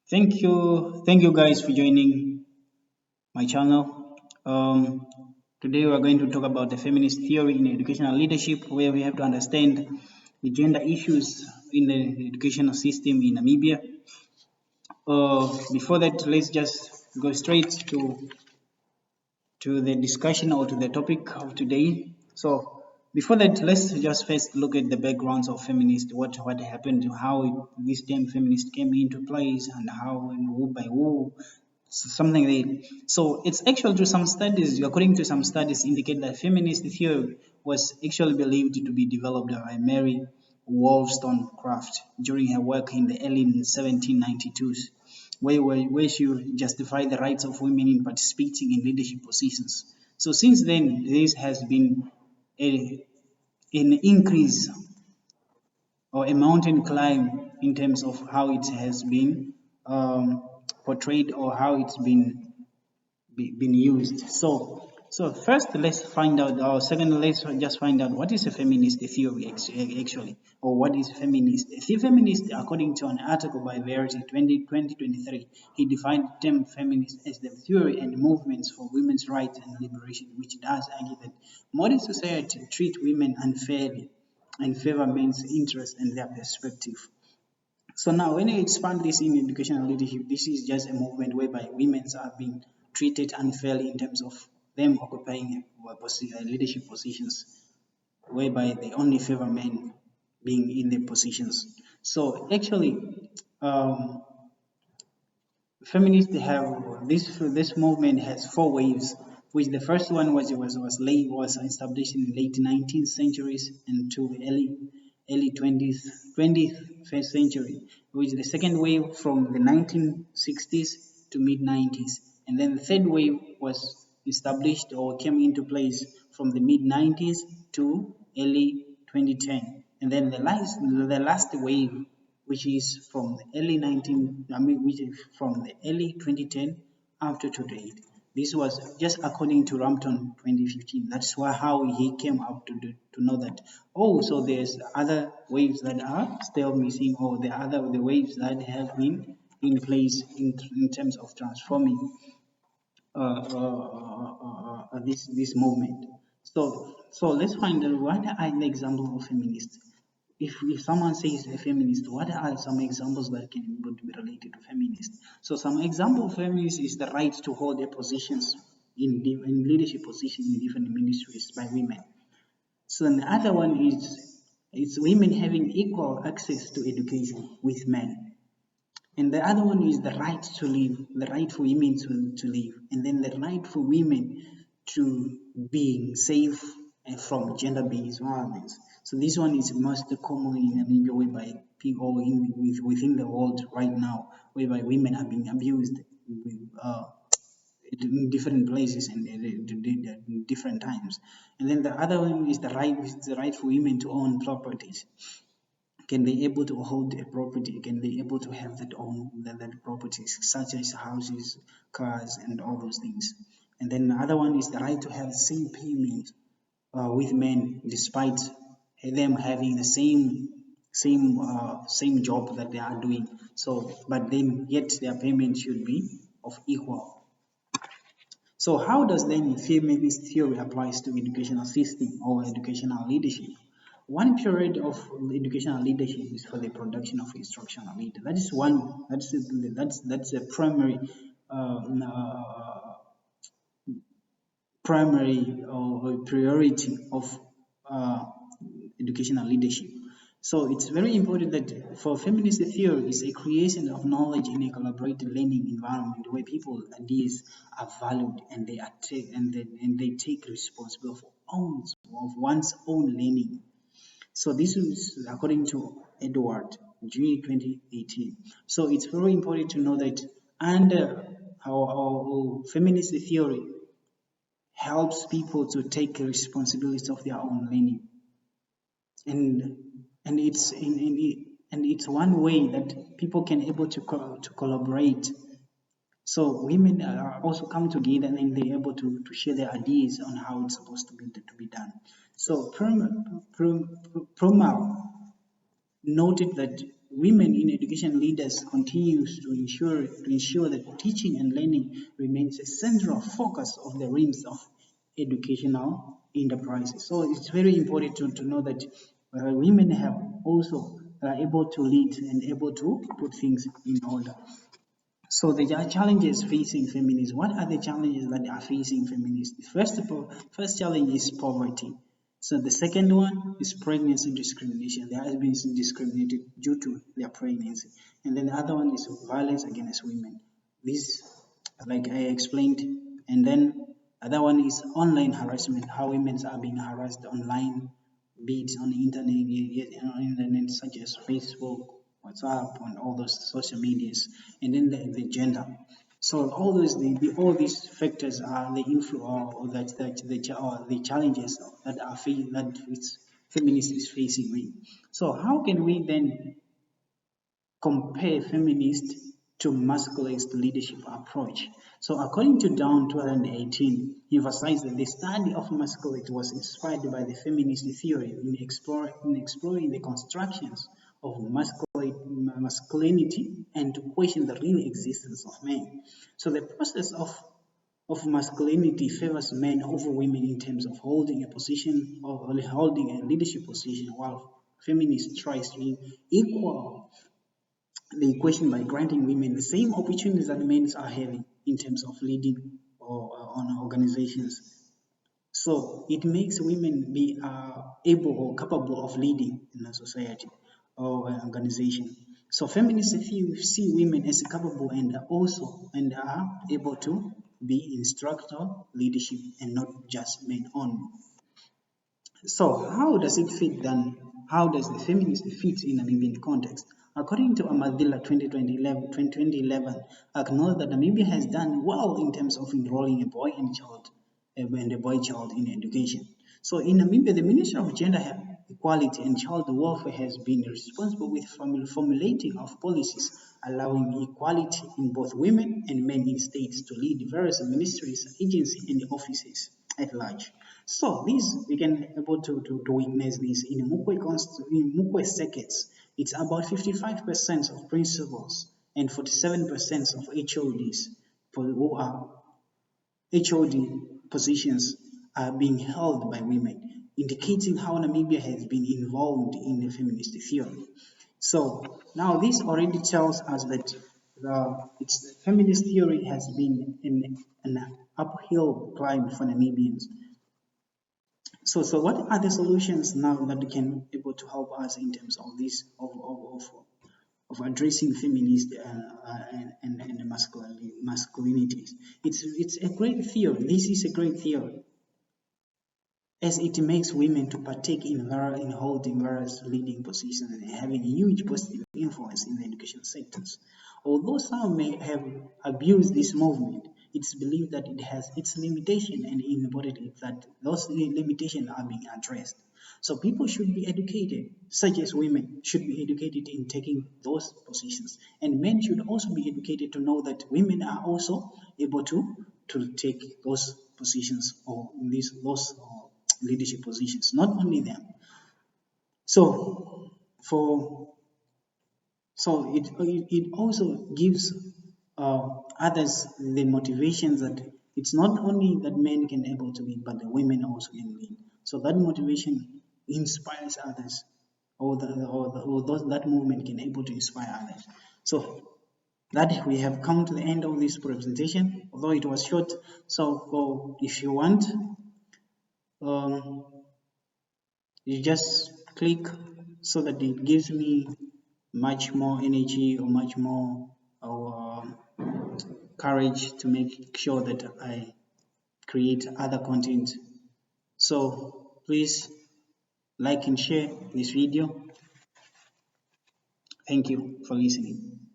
Thank you guys for joining my channel. Today we are going to talk about the feminist theory in educational leadership, where we have to understand the gender issues in the educational system in Namibia. Before that, let's just go straight to the discussion or to the topic of today. So before that, let's just first look at the backgrounds of feminist, what happened, this term feminist came into place, and how and who by who, something like. So it's actually to some studies, according to some studies, indicate that feminist theory was actually believed to be developed by Mary Wollstonecraft during her work in the early 1792s, where she justified the rights of women in participating in leadership positions. So since then, there has been a, an increase or a mountain climb in terms of how it has been portrayed or how it's been used. So first let's find out, or second let's just find out what is a feminist theory actually, or what is feminist. A feminist, according to an article by Verity 2023, he defined the term feminist as the theory and movements for women's rights and liberation, which does argue that modern society treat women unfairly and favor men's interests and their perspective. So now, when you expand this in educational leadership, this is just a movement whereby women are being treated unfairly in terms of them occupying leadership positions, whereby they only favor men being in the positions. So actually, um, feminists have this movement has four waves, which the first one was established in the late 19th centuries and to early 21st century, which the second wave from the 1960s to mid 90s, and then the third wave was established or came into place from the mid 90s to early 2010, and then the last wave, which is from the early 19, I mean, which is from the early 2010 up to today. This was just according to Rampton 2015. That's how he came up to know that, oh, so there's other waves that are still missing, or the waves that have been in place in terms of transforming this movement. So let's find out what are the examples of feminists. If someone says a feminist, what are some examples that can be related to feminist? So some example of feminist is the right to hold their positions in leadership positions in different ministries by women. So the other one is it's women having equal access to education with men. And the other one is the right to live, the right for women to live, and then the right for women to being safe from gender-based violence. So this one is most commonly in Namibia, whereby people within the world right now, whereby women are being abused uh, in different places and different times. And then the other one is the right for women to own properties. Can they able to hold a property? Can they able to have that properties such as houses, cars, and all those things? And then the other one is the right to have the same payment with men, despite them having the same job that they are doing. So, but then yet their payment should be of equal. So how does then feminist theory applies to educational system or educational leadership? One period of educational leadership is for the production of instructional leader. That is one. That's a um, uh, primary or priority of uh, educational leadership. So it's very important that for feminist theory is a creation of knowledge in a collaborative learning environment where people ideas are valued and they take responsibility for of one's own learning. So this is according to Edward G 2018. So it's very important to know that under our feminist theory helps people to take responsibility of their own learning, and it's one way that people can able to collaborate. So women are also come together and then they're able to share their ideas on how it's supposed to be done. So Promal noted that women in education leaders continues to ensure that teaching and learning remains a central focus of the realms of educational enterprises. So it's very important to know that women have also are able to lead and able to put things in order. So the challenges facing feminists. What are the challenges that are facing feminists? First challenge is poverty. So the second one is pregnancy discrimination. They have been discriminated due to their pregnancy. And then the other one is violence against women. This, like I explained. And then other one is online harassment, how women are being harassed online, be it on the internet such as Facebook, WhatsApp, and all those social medias, and then the gender. So all those all these factors are the influence or the challenges that feminist is facing with. So how can we then compare feminist to masculinist leadership approach? So according to Down 2018, emphasized that the study of masculinity was inspired by the feminist theory in exploring the constructions of masculinity and to question the real existence of men. So the process of masculinity favors men over women in terms of holding a position or holding a leadership position, while feminist tries to equal the equation by granting women the same opportunities that men are having in terms of leading or on organizations. So it makes women be able or capable of leading in a society or an organization. So feminists see women as capable and are able to be instructor leadership and not just men only. So how does it fit then? How does the feminist fit in Namibian context? According to Amadilla 2011, acknowledged that Namibia has done well in terms of enrolling a boy and a boy child in education. So in Namibia, the Ministry of Gender Equality and Child Welfare has been responsible with formulating of policies allowing equality in both women and men in states to lead various ministries, agencies, and offices at large. So this we can able to witness this in Mukwe circuits. It's about 55% of principals and 47% of HODs who are HOD positions are being held by women, indicating how Namibia has been involved in the feminist theory. So now this already tells us that the feminist theory has been an uphill climb for Namibians. So what are the solutions now that can able to help us in terms of this of addressing feminist and masculinities? It's a great theory. This is a great theory as it makes women to partake in holding various leading positions and having a huge positive influence in the education sectors. Although some may have abused this movement, it's believed that it has its limitation and imperative that those limitations are being addressed. So people should be educated, such as women should be educated in taking those positions. And men should also be educated to know that women are also able to take those positions or those leadership positions, not only them. So for it also gives others the motivations that it's not only that men can able to lead, but the women also can lead. So that motivation inspires others, that movement can able to inspire others. So that we have come to the end of this presentation, although it was short. So if you want, um, you just click so that it gives me much more energy or much more courage to make sure that I create other content. So please like and share this video. Thank you for listening.